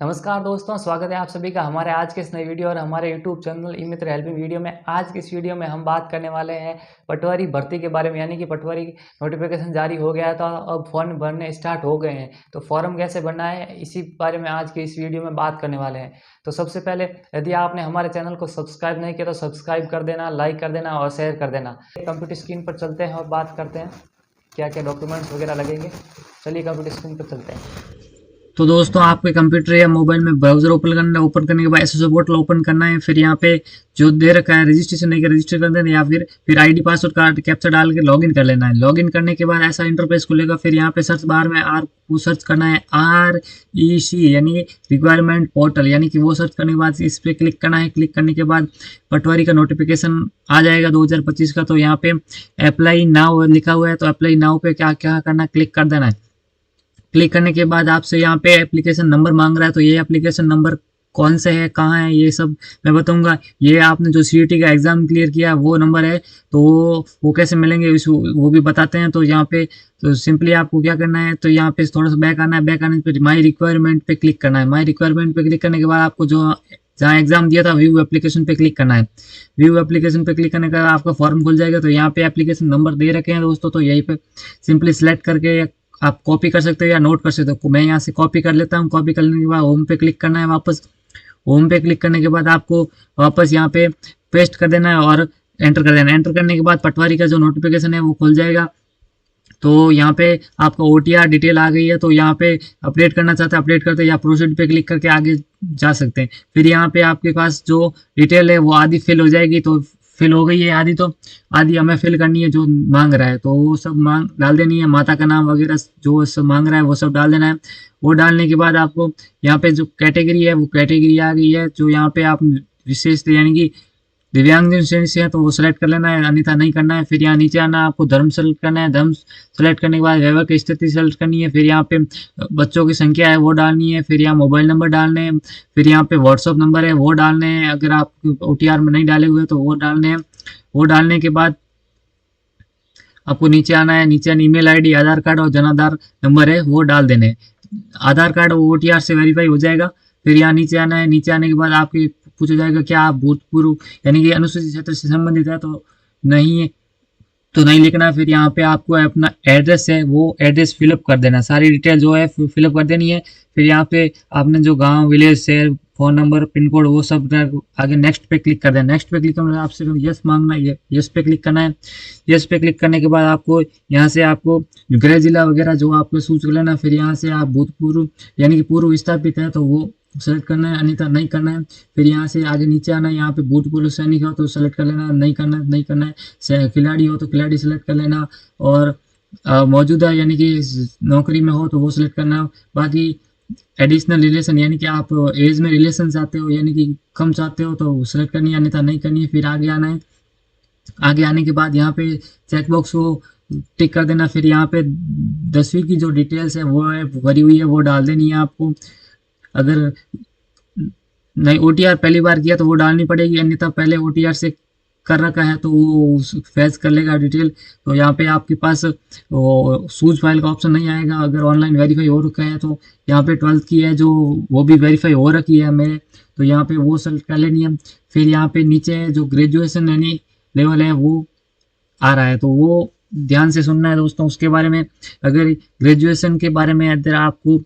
नमस्कार दोस्तों, स्वागत है आप सभी का हमारे आज के इस नई वीडियो और हमारे यूट्यूब चैनल ई मित्र हेल्पिंग वीडियो में। आज की इस वीडियो में हम बात करने वाले हैं पटवारी भर्ती के बारे में। यानी कि पटवारी नोटिफिकेशन जारी हो गया था, अब फॉर्म भरने स्टार्ट हो गए हैं, तो फॉर्म कैसे भरना है इसी बारे में आज की इस वीडियो में बात करने वाले हैं। तो सबसे पहले यदि आपने हमारे चैनल को सब्सक्राइब नहीं किया तो सब्सक्राइब कर देना, लाइक कर देना और शेयर कर देना। कंप्यूटर स्क्रीन पर चलते हैं और बात करते हैं क्या क्या डॉक्यूमेंट्स वगैरह लगेंगे। चलिए कंप्यूटर स्क्रीन पर चलते हैं। तो दोस्तों आपके कंप्यूटर या मोबाइल में ब्राउजर ओपन करना है। ओपन करने के बाद एसएसओ पोर्टल ओपन करना है। फिर यहाँ पे जो दे रखा है रजिस्ट्रेशन नहीं कर रजिस्टर कर देना, या फिर आईडी पासवर्ड कार्ड कैप्चा डाल के लॉगिन कर लेना है। लॉगिन करने के बाद ऐसा इंटरफेस खुलेगा। फिर यहाँ पे सर्च बार में आर को सर्च करना है, REC यानी रिक्वायरमेंट पोर्टल, यानी कि वो सर्च करने के बाद इस पर क्लिक करना है। क्लिक करने के बाद पटवारी का नोटिफिकेशन आ जाएगा 2025 का। तो यहाँ पे अप्लाई नाउ लिखा हुआ है, तो अप्लाई नाउ पे क्या क्या करना है, क्लिक कर देना है। क्लिक करने के बाद आपसे यहाँ पे एप्लीकेशन नंबर मांग रहा है, तो ये एप्लीकेशन नंबर कौन से है, कहाँ है, ये सब मैं बताऊंगा। ये आपने जो CET का एग्जाम क्लियर किया वो नंबर है, तो वो कैसे मिलेंगे वो भी बताते हैं। तो यहाँ पे तो सिंपली आपको क्या करना है, तो यहाँ पे थोड़ा सा बैक आना है। बैक आने पर माई रिक्वायरमेंट पे क्लिक करना है। माई रिक्वायरमेंट पे क्लिक करने के बाद आपको जो जहाँ एग्जाम दिया था व्यू एप्लीकेशन पे क्लिक करना है। व्यू एप्लीकेशन पे क्लिक करने का आपका फॉर्म खुल जाएगा। तो यहाँ पे एप्लीकेशन नंबर दे रखे हैं दोस्तों, तो यहीं पे सिंपली सिलेक्ट करके आप कॉपी कर सकते हो या नोट कर सकते हो। मैं यहाँ से कॉपी कर लेता हूँ। कॉपी करने के बाद होम पे क्लिक करना है। वापस होम पे क्लिक करने के बाद आपको वापस यहाँ पे पेस्ट कर देना है और एंटर कर देना है। एंटर करने के बाद पटवारी का जो नोटिफिकेशन है वो खुल जाएगा। तो यहाँ पे आपका OTR डिटेल आ गई है, तो यहाँ पे अपडेट करना चाहते हैं अपडेट करते हैं, या प्रोसीड पे क्लिक करके आगे जा सकते हैं। फिर यहाँ पे आपके पास जो डिटेल है वो आधी फिल हो जाएगी। तो फिल हो गई है आधी, तो आधी हमें फिल करनी है जो मांग रहा है, तो वो सब मांग डाल देनी है। माता का नाम वगैरह जो सब मांग रहा है वो सब डाल देना है। वो डालने के बाद आपको यहाँ पे जो कैटेगरी है वो कैटेगरी आ गई है, जो यहाँ पे आप विशेष यानी कि दिव्यांगजन श्रेणी से है तो वो सेलेक्ट कर लेना है, अन्यथा नहीं करना है। फिर यहाँ नीचे आना, आपको धर्म सेलेक्ट करना है। धर्म सेलेक्ट करने के बाद व्यवहार की स्थिति सेलेक्ट करनी है। फिर यहाँ पे बच्चों की संख्या है वो डालनी है। फिर यहाँ मोबाइल नंबर डालने हैं। फिर यहाँ पे व्हाट्सअप नंबर है वो डालने हैं, अगर आप OTR में नहीं डाले हुए तो वो डालने हैं। वो डालने के बाद आपको नीचे आना है। नीचे ईमेल ID, आधार कार्ड और जनाधार नंबर है वो डाल देने हैं। आधार कार्ड OTR से वेरीफाई हो जाएगा। फिर यहाँ नीचे आना है। नीचे आने के बाद आपके पूछा जाएगा क्या आप भूतपूर्व यानी कि अनुसूचित क्षेत्र से संबंधित है, तो नहीं है तो नहीं लिखना। फिर यहाँ पे आपको अपना एड्रेस है वो एड्रेस फिलअप कर देना, सारी डिटेल जो है फिलअप कर देनी है। फिर यहाँ पे आपने जो गांव, विलेज, शहर, फोन नंबर, पिन कोड वो सब आगे नेक्स्ट पे क्लिक कर देना। नेक्स्ट पे क्लिक करने आपसे यस मांगना है, यस पे क्लिक करना है। यस पे क्लिक करने के बाद आपको यहाँ से आपको गृह जिला वगैरह जो आपको सूच लेना। फिर यहाँ से आप भूतपूर्व यानी कि पूर्व विस्थापित है तो वो सेलेक्ट करना है, अन्यथा नहीं करना है। फिर यहाँ से आगे नीचे आना है। यहाँ पे भूतपूर्व सैनिक हो तो सेलेक्ट कर लेना, नहीं करना नहीं करना है। खिलाड़ी हो तो खिलाड़ी सेलेक्ट कर लेना, और मौजूदा यानी कि नौकरी में हो तो वो सिलेक्ट करना। बाकी एडिशनल रिलेशन यानी कि आप एज में रिलेशन चाहते हो यानी कि कम चाहते हो तो सेलेक्ट करनी है, अन्यथा नहीं करनी है। फिर आगे आना है। आगे आने के बाद यहाँ पे चेकबॉक्स को टिक कर देना। फिर यहाँ पे 10वीं की जो डिटेल्स है वो है भरी हुई है वो डाल देनी है आपको। अगर नहीं OTR पहली बार किया तो वो डालनी पड़ेगी, अन्यथा पहले OTR से कर रखा है तो वो फैच कर लेगा डिटेल। तो यहाँ पे आपके पास सूज फाइल का ऑप्शन नहीं आएगा। अगर ऑनलाइन वेरीफाई हो रखा है तो यहाँ पे 12th की है जो वो भी वेरीफाई हो रखी है मेरे, तो यहाँ पे वो सेलेक्ट कर लेनी है। फिर यहाँ पे नीचे जो ग्रेजुएशन यानी लेवल है वो आ रहा है, तो वो ध्यान से सुनना है दोस्तों उसके बारे में। अगर ग्रेजुएशन के बारे में अगर आपको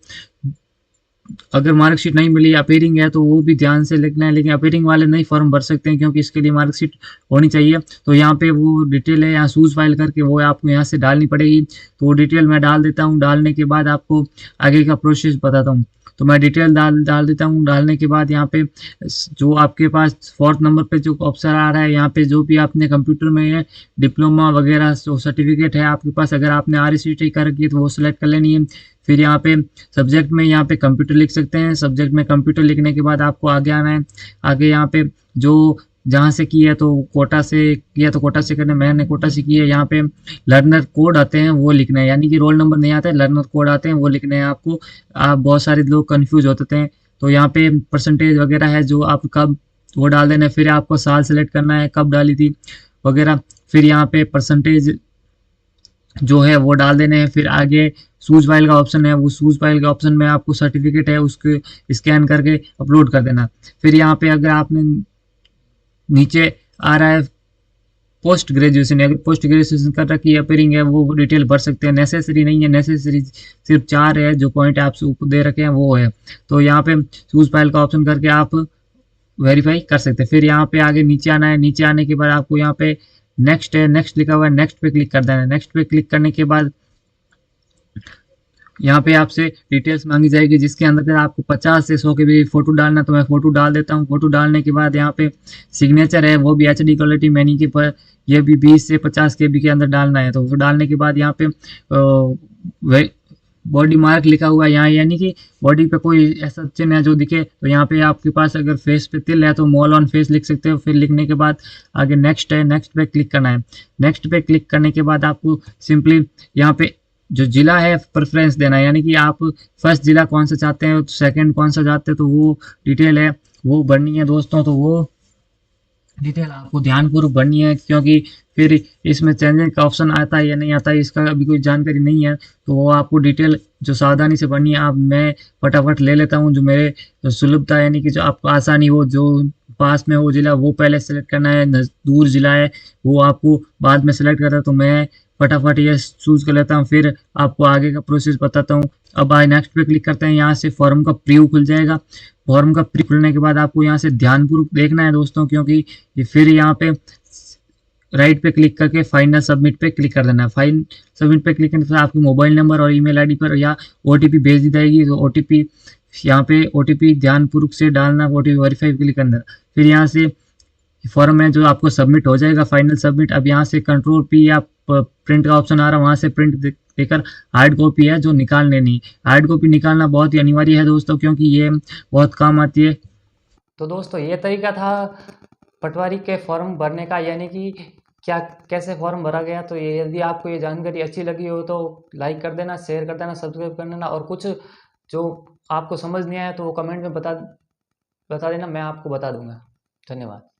अगर मार्कशीट नहीं मिली, अपीयरिंग है तो वो भी ध्यान से लिखना है। लेकिन अपीयरिंग वाले नहीं फॉर्म भर सकते हैं क्योंकि इसके लिए मार्कशीट होनी चाहिए। तो यहाँ पे वो डिटेल है यहाँ सूज फाइल करके वो आपको यहाँ से डालनी पड़ेगी। तो वो डिटेल मैं डाल देता हूँ। डालने के बाद आपको आगे का प्रोसेस बताता हूँ। तो मैं डिटेल डाल देता हूँ। डालने के बाद यहाँ पे जो आपके पास 4th नंबर पे जो ऑप्शन आ रहा है, यहाँ पे जो भी आपने कंप्यूटर में है डिप्लोमा वगैरह जो सर्टिफिकेट है आपके पास, अगर आपने RCT कर रखी है तो वो सिलेक्ट कर लेनी है। फिर यहाँ पे सब्जेक्ट में यहाँ पे कंप्यूटर लिख सकते हैं। सब्जेक्ट में कंप्यूटर लिखने के बाद आपको आगे आना है। आगे यहाँ पे जो जहाँ से की है तो कोटा से किया तो कोटा से करना, मैंने कोटा से की है। यहाँ पे लर्नर कोड आते हैं वो लिखना है, यानी कि रोल नंबर नहीं आता है, लर्नर कोड आते हैं वो लिखने हैं आपको। आप बहुत सारे लोग कंफ्यूज होते हैं, तो यहाँ पे परसेंटेज वगैरह है जो आप कब वो डाल देना है। फिर आपको साल सेलेक्ट करना है कब डाली थी वगैरह। फिर यहाँ पे परसेंटेज जो है वो डाल देने हैं। फिर आगे शूज फाइल का ऑप्शन है, वो शूज फाइल के ऑप्शन में आपको सर्टिफिकेट है उसके स्कैन करके अपलोड कर देना। फिर यहाँ पे अगर आपने नीचे आ रहा है पोस्ट ग्रेजुएशन, अगर पोस्ट ग्रेजुएशन कर रखी है अपीयरिंग है, वो डिटेल भर सकते हैं। नेसेसरी नहीं है, नेसेसरी सिर्फ 4 है जो पॉइंट आपसे ऊपर दे रखे हैं वो है। तो यहाँ पे चूज फाइल का ऑप्शन करके आप वेरीफाई कर सकते हैं। फिर यहाँ पे आगे नीचे आना है, नीचे आने के बाद आपको यहाँ पे नेक्स्ट है, नेक्स्ट लिखा हुआ है, नेक्स्ट पे क्लिक कर देना है। नेक्स्ट पे क्लिक करने के बाद यहाँ पे आपसे डिटेल्स मांगी जाएगी, जिसके अंदर आपको 50 से 100 के भी फोटो डालना, तो मैं फोटो डाल देता हूँ। फोटो डालने के बाद यहाँ पे सिग्नेचर है वो भी एचडी क्वालिटी में, नहीं कि ये भी 20 से 50 के बी के अंदर डालना है। तो वो डालने के बाद यहाँ पे बॉडी मार्क लिखा हुआ है यहाँ, यानी कि बॉडी पे कोई ऐसा चिन्ह है जो दिखे, तो यहाँ पे आपके पास अगर फेस पे तिल है तो मॉल ऑन फेस लिख सकते हो। फिर लिखने के बाद आगे नेक्स्ट है, नेक्स्ट पे क्लिक करना है। नेक्स्ट पे क्लिक करने के बाद आपको सिंपली यहाँ पे जो जिला है प्रेफरेंस देना है, यानी कि आप फर्स्ट जिला कौन सा चाहते हैं, सेकंड कौन सा चाहते हैं, तो वो डिटेल है वो भरनी है दोस्तों। तो वो डिटेल आपको ध्यानपूर्वक भरनी है, क्योंकि फिर इसमें चेंजिंग का ऑप्शन आता है या नहीं आता है इसका अभी कोई जानकारी नहीं है। तो वो आपको डिटेल जो सावधानी से भरनी है। आप मैं फटाफट ले लेता हूँ जो मेरे जो सुलभता, यानी कि जो आपको आसानी हो, जो पास में हो जिला वो पहले सेलेक्ट करना है, दूर जिला है वो आपको बाद में सेलेक्ट करना है। तो मैं फटाफट ये चूज कर लेता हूँ, फिर आपको आगे का प्रोसेस बताता हूँ। अब आए नेक्स्ट पे क्लिक करते हैं, यहाँ से फॉर्म का प्रीव्यू खुल जाएगा। फॉर्म का प्री खुलने के बाद आपको यहाँ से ध्यानपूर्वक देखना है दोस्तों, क्योंकि ये फिर यहाँ पे राइट पे क्लिक करके फाइनल सबमिट पे क्लिक कर देना है। फाइनल सबमिट पे क्लिक करने से आपके मोबाइल नंबर और ईमेल आईडी पर या ओटीपी भेज दी जाएगी। तो ओटीपी यहाँ पे ओटीपी ध्यानपूर्वक से डालना, ओटीपी वेरीफाई क्लिक करना। फिर यहाँ से फॉर्म है जो आपको सबमिट हो जाएगा, फाइनल सबमिट। अब यहाँ से कंट्रोल पी या प्रिंट का ऑप्शन आ रहा है, वहाँ से प्रिंट देकर हार्ड कॉपी है जो निकाल लेनी। हार्ड कॉपी निकालना बहुत ही अनिवार्य है दोस्तों, क्योंकि ये बहुत काम आती है। तो दोस्तों ये तरीका था पटवारी के फॉर्म भरने का, यानी कि क्या कैसे फॉर्म भरा गया। तो ये यदि आपको ये जानकारी अच्छी लगी हो तो लाइक कर देना, शेयर कर देना, सब्सक्राइब कर देना, और कुछ जो आपको समझ नहीं आया तो वो कमेंट में बता बता देना, मैं आपको बता दूंगा। धन्यवाद।